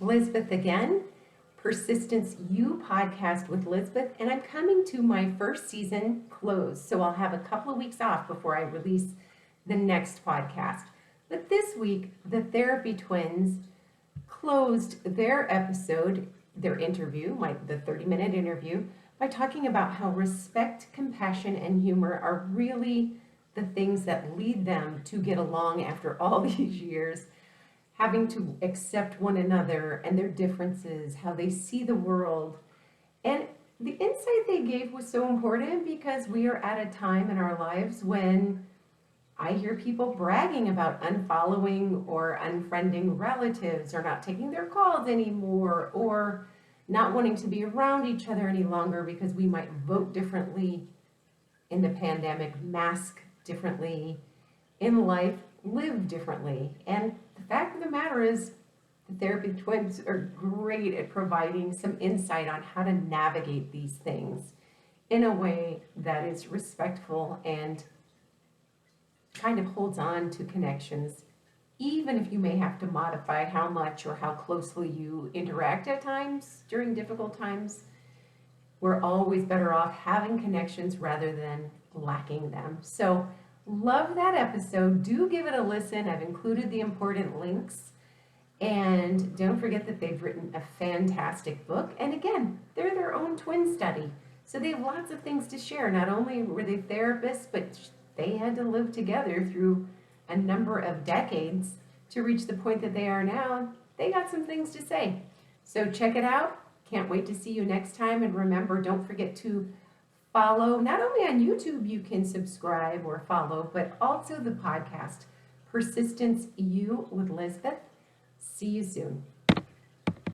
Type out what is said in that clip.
Lizbeth again, Persistence You podcast with Lizbeth, and I'm coming to my first season close, so I'll have a couple of weeks off before I release the next podcast. But this week, the Therapy Twins closed their episode, their interview, the 30-minute interview, by talking about how respect, compassion, and humor are really the things that lead them to get along after all these years, having to accept one another and their differences, how they see the world. And the insight they gave was so important because we are at a time in our lives when I hear people bragging about unfollowing or unfriending relatives or not taking their calls anymore or not wanting to be around each other any longer because we might vote differently in the pandemic, mask differently in life, live differently. And the fact of the matter is, the Therapy Twins are great at providing some insight on how to navigate these things in a way that is respectful and kind of holds on to connections, even if you may have to modify how much or how closely you interact at times during difficult times. We're always better off having connections rather than lacking them. So love that episode. Do give it a listen. I've included the important links. And don't forget that they've written a fantastic book. And again, they're their own twin study. So they have lots of things to share. Not only were they therapists, but they had to live together through a number of decades to reach the point that they are now. They got some things to say. So check it out. Can't wait to see you next time. And remember, don't forget to follow, not only on YouTube you can subscribe or follow, but also the podcast, Persistence You with Lizbeth. See you soon.